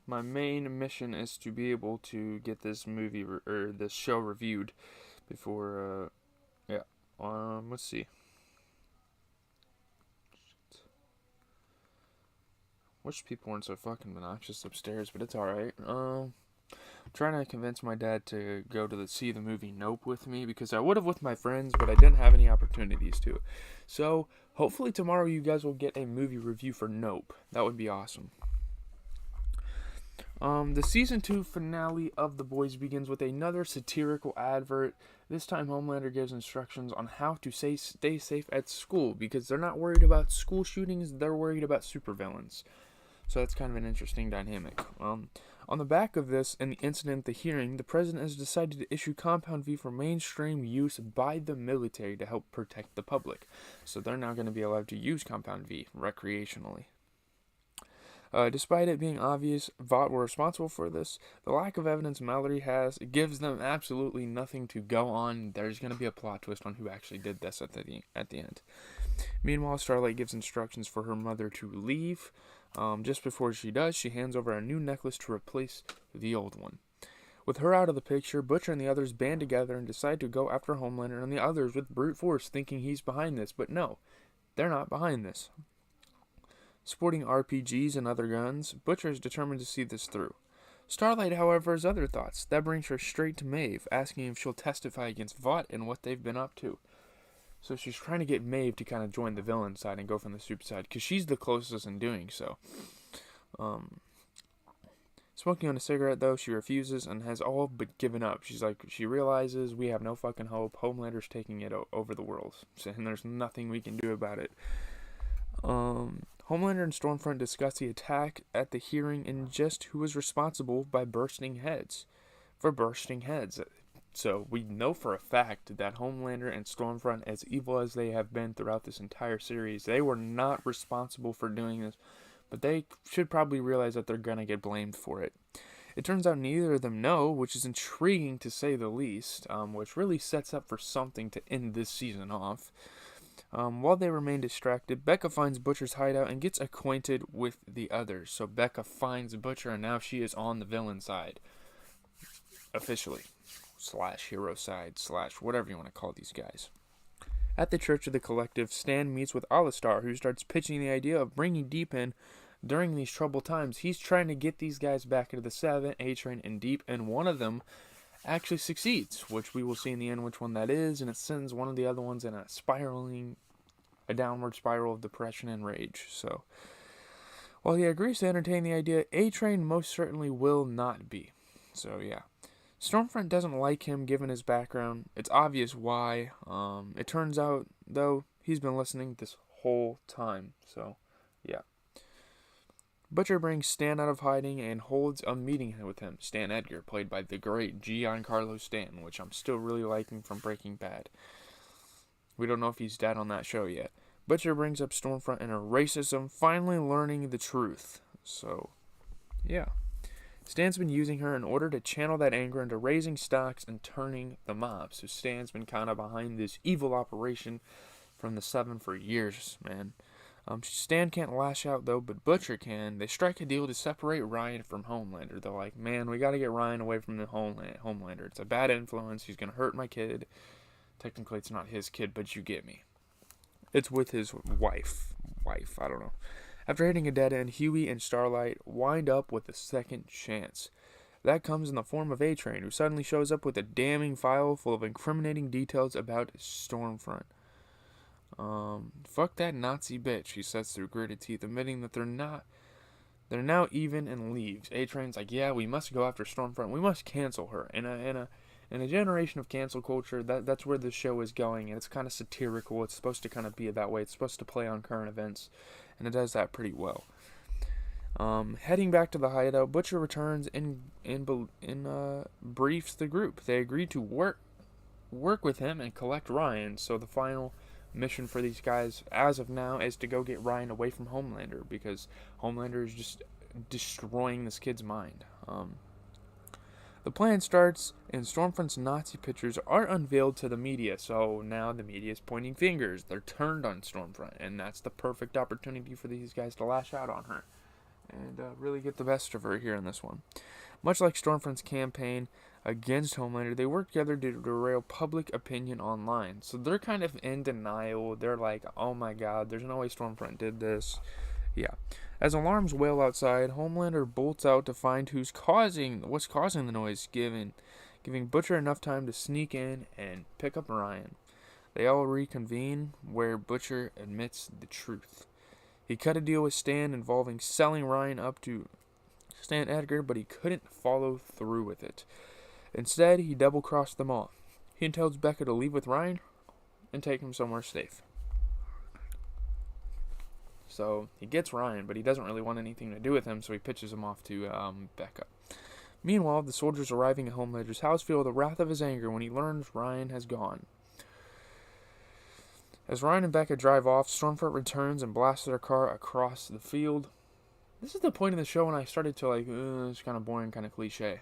my main mission is to be able to get this or this show reviewed before. Yeah. Let's see. Wish people weren't so fucking obnoxious upstairs, but it's alright. Trying to convince my dad to go to see the movie Nope with me because I would have with my friends, but I didn't have any opportunities to. So hopefully tomorrow you guys will get a movie review for Nope. That would be awesome. The season 2 finale of The Boys begins with another satirical advert. This time, Homelander gives instructions on how to stay safe at school because they're not worried about school shootings, they're worried about supervillains. So that's kind of an interesting dynamic. On the back of this and the incident at the hearing, the president has decided to issue Compound V for mainstream use by the military to help protect the public. So they're now going to be allowed to use Compound V recreationally. Despite it being obvious Vought were responsible for this, the lack of evidence Mallory has gives them absolutely nothing to go on. There's going to be a plot twist on who actually did this at the end. Meanwhile, Starlight gives instructions for her mother to leave. Just before she does, she hands over a new necklace to replace the old one. With her out of the picture, Butcher and the others band together and decide to go after Homelander and the others with brute force, thinking he's behind this. But no, they're not behind this. Sporting RPGs and other guns, Butcher is determined to see this through. Starlight, however, has other thoughts. That brings her straight to Maeve, asking if she'll testify against Vought and what they've been up to. So she's trying to get Maeve to kind of join the villain side and go from the super side, because she's the closest in doing so. Smoking on a cigarette, though, she refuses and has all but given up. She realizes we have no fucking hope. Homelander's taking it over the world, and there's nothing we can do about it. Homelander and Stormfront discuss the attack at the hearing and just who was responsible for bursting heads. So we know for a fact that Homelander and Stormfront, as evil as they have been throughout this entire series, they were not responsible for doing this, but they should probably realize that they're gonna get blamed for it. It turns out neither of them know, which is intriguing to say the least, which really sets up for something to end this season off. While they remain distracted, Becca finds Butcher's hideout and gets acquainted with the others. So Becca finds Butcher, and now she is on the villain side. Officially. / hero side / whatever you want to call these guys. At the Church of the Collective, Stan meets with Alistar, who starts pitching the idea of bringing Deep in during these troubled times. He's trying to get these guys back into the 7, A-Train, and Deep, and one of them actually succeeds, which we will see in the end which one that is, and it sends one of the other ones in a downward spiral of depression and rage. So, while he agrees to entertain the idea, A-Train most certainly will not be. So, yeah. Stormfront doesn't like him given his background. It's obvious why. It turns out, though, he's been listening this whole time. So, yeah. Butcher brings Stan out of hiding and holds a meeting with him. Stan Edgar, played by the great Giancarlo Stanton, which I'm still really liking from Breaking Bad. We don't know if he's dead on that show yet. Butcher brings up Stormfront and her racism, finally learning the truth. So, yeah. Stan's been using her in order to channel that anger into raising stocks and turning the mob. So Stan's been kind of behind this evil operation from the 7 for years, man. Stan can't lash out, though, but Butcher can. They strike a deal to separate Ryan from Homelander. They're like, man, we gotta get Ryan away from the Homelander. It's a bad influence. He's gonna hurt my kid. Technically, it's not his kid, but you get me. It's with his wife, I don't know. After hitting a dead end, Huey and Starlight wind up with a second chance. That comes in the form of A-Train, who suddenly shows up with a damning file full of incriminating details about Stormfront. Fuck that Nazi bitch, he says through gritted teeth, admitting that they're now even, and leaves. A-Train's like, yeah, we must go after Stormfront. We must cancel her. In a generation of cancel culture, that's where the show is going, and it's kind of satirical. It's supposed to kind of be that way. It's supposed to play on current events, and it does that pretty well. Heading back to the hideout, Butcher returns and briefs the group. They agree to work with him and collect Ryan. So the final mission for these guys, as of now, is to go get Ryan away from Homelander, because Homelander is just destroying this kid's mind. The plan starts, and Stormfront's Nazi pictures are unveiled to the media, so now the media is pointing fingers. They're turned on Stormfront, and that's the perfect opportunity for these guys to lash out on her. and really get the best of her here in this one. Much like Stormfront's campaign against Homelander, they work together to derail public opinion online. So they're kind of in denial. They're like, oh my god, there's no way Stormfront did this. Yeah. As alarms wail outside, Homelander bolts out to find what's causing the noise, giving Butcher enough time to sneak in and pick up Ryan. They all reconvene, where Butcher admits the truth. He cut a deal with Stan involving selling Ryan up to Stan Edgar, but he couldn't follow through with it. Instead, he double-crossed them all. He tells Becca to leave with Ryan and take him somewhere safe. So he gets Ryan, but he doesn't really want anything to do with him, so he pitches him off to Becca. Meanwhile, the soldiers arriving at Homelander's house feel the wrath of his anger when he learns Ryan has gone. As Ryan and Becca drive off, Stormfront returns and blasts their car across the field. This is the point of the show when I started to it's kind of boring, kind of cliche.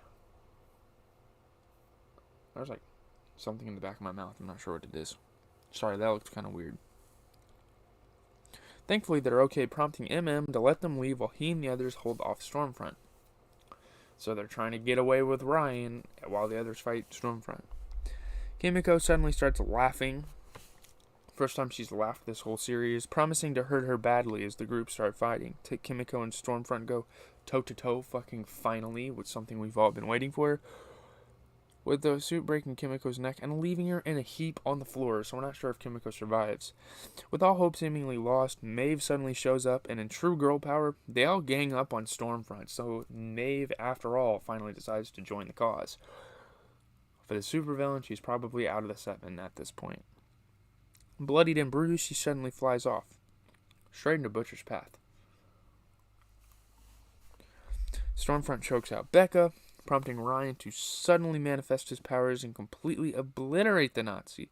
There's something in the back of my mouth. I'm not sure what it is. Sorry, that looked kind of weird. Thankfully, they're okay, prompting MM to let them leave while he and the others hold off Stormfront. So they're trying to get away with Ryan while the others fight Stormfront. Kimiko suddenly starts laughing. First time she's laughed this whole series, promising to hurt her badly as the group start fighting. Kimiko and Stormfront go toe-to-toe fucking finally, with something we've all been waiting for. With the suit breaking Kimiko's neck and leaving her in a heap on the floor, so we're not sure if Kimiko survives. With all hope seemingly lost, Maeve suddenly shows up, and in true girl power, they all gang up on Stormfront, so Maeve, after all, finally decides to join the cause. For the supervillain, she's probably out of the 7 at this point. Bloodied and bruised, she suddenly flies off, straight into Butcher's path. Stormfront chokes out Becca, prompting Ryan to suddenly manifest his powers and completely obliterate the Nazi.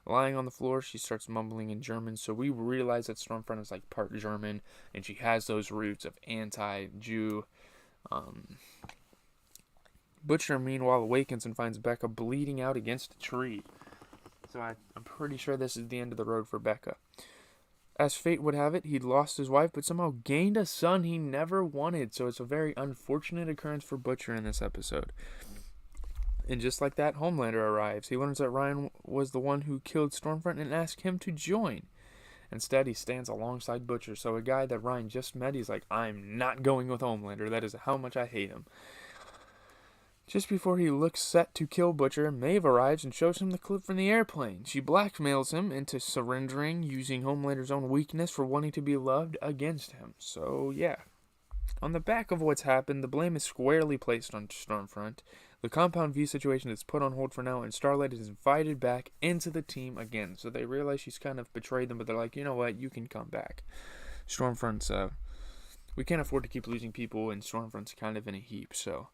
Lying on the floor, she starts mumbling in German, so we realize that Stormfront is part German, and she has those roots of anti-Jew. Butcher, meanwhile, awakens and finds Becca bleeding out against a tree. So I'm pretty sure this is the end of the road for Becca. As fate would have it, he'd lost his wife, but somehow gained a son he never wanted. So it's a very unfortunate occurrence for Butcher in this episode. And just like that, Homelander arrives. He learns that Ryan was the one who killed Stormfront and asks him to join. Instead, he stands alongside Butcher. So a guy that Ryan just met, he's like, I'm not going with Homelander. That is how much I hate him. Just before he looks set to kill Butcher, Maeve arrives and shows him the clip from the airplane. She blackmails him into surrendering, using Homelander's own weakness for wanting to be loved against him. So, yeah. On the back of what's happened, the blame is squarely placed on Stormfront. The Compound V situation is put on hold for now, and Starlight is invited back into the team again. So they realize she's kind of betrayed them, but they're like, you know what, you can come back. Stormfront's, we can't afford to keep losing people, and Stormfront's kind of in a heap, so...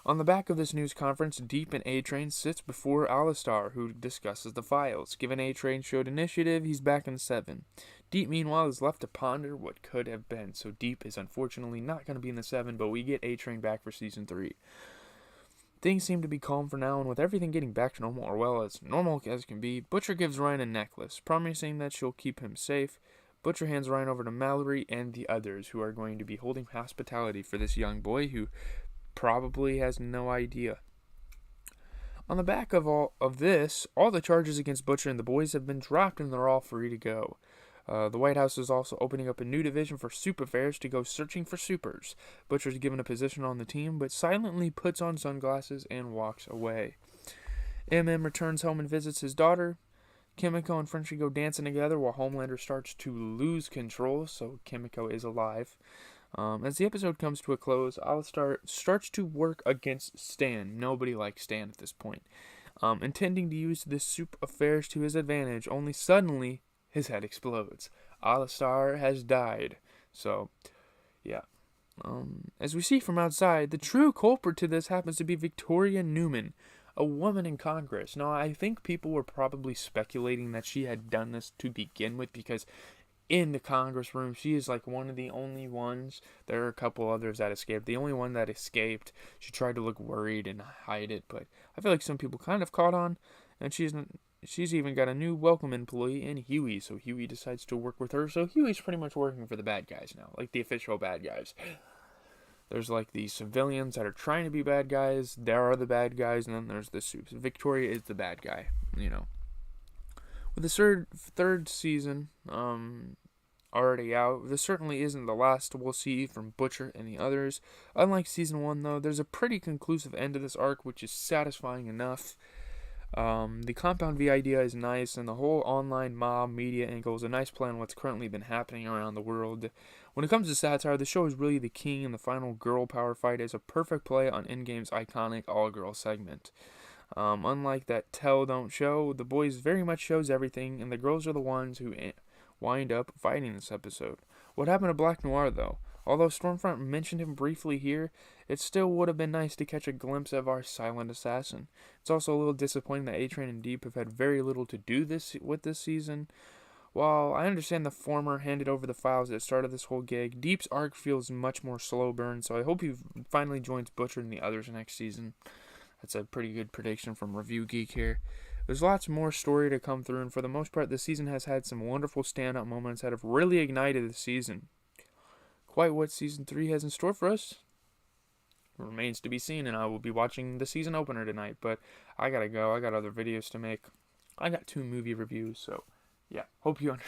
On the back of this news conference, Deep and A-Train sits before Alistar, who discusses the files. Given A-Train showed initiative, he's back in 7. Deep, meanwhile, is left to ponder what could have been. So Deep is unfortunately not going to be in the 7, but we get A-Train back for Season 3. Things seem to be calm for now, and with everything getting back to normal, or well, as normal as can be, Butcher gives Ryan a necklace, promising that she'll keep him safe. Butcher hands Ryan over to Mallory and the others, who are going to be holding hospitality for this young boy who probably has no idea. On the back of all of this, all the charges against Butcher and the boys have been dropped and they're all free to go. The White House is also opening up a new division for soup affairs to go searching for supers. Butcher's given a position on the team, but silently puts on sunglasses and walks away. MM returns home and visits his daughter. Kimiko and Frenchie go dancing together while Homelander starts to lose control, so Kimiko is alive. As the episode comes to a close, Alistar starts to work against Stan. Nobody likes Stan at this point. Intending to use this soup affairs to his advantage, only suddenly his head explodes. Alistar has died. So, yeah. As we see from outside, the true culprit to this happens to be Victoria Newman, a woman in Congress. Now, I think people were probably speculating that she had done this to begin with because in the Congress room, she is one of the only ones. There are a couple others that escaped. The only one that escaped, she tried to look worried and hide it, but I feel like some people kind of caught on, and she's even got a new welcome employee in Huey, so Huey decides to work with her. So Huey's pretty much working for the bad guys now, like the official bad guys. There's like the civilians that are trying to be bad guys. There are the bad guys, and then there's the soups. Victoria is the bad guy, you know. With the third season already out, this certainly isn't the last we'll see from Butcher and the others. Unlike season 1, though, there's a pretty conclusive end to this arc, which is satisfying enough. The Compound V idea is nice, and the whole online mob media angle is a nice play on what's currently been happening around the world. When it comes to satire, the show is really the king, and the final girl power fight is a perfect play on Endgame's iconic all-girl segment. Unlike that tell don't show, the boys very much shows everything, and the girls are the ones who wind up fighting this episode. What happened to Black Noir, though? Although Stormfront mentioned him briefly here, it still would have been nice to catch a glimpse of our silent assassin. It's also a little disappointing that A-Train and Deep have had very little to do with this season. While I understand the former handed over the files that started this whole gig, Deep's arc feels much more slow burn, so I hope he finally joins Butcher and the others next season. That's a pretty good prediction from Review Geek here. There's lots more story to come through, and for the most part, the season has had some wonderful standout moments that have really ignited the season. Quite what Season 3 has in store for us remains to be seen, and I will be watching the season opener tonight, but I gotta go. I got other videos to make. I got 2 movie reviews, so yeah, hope you understand.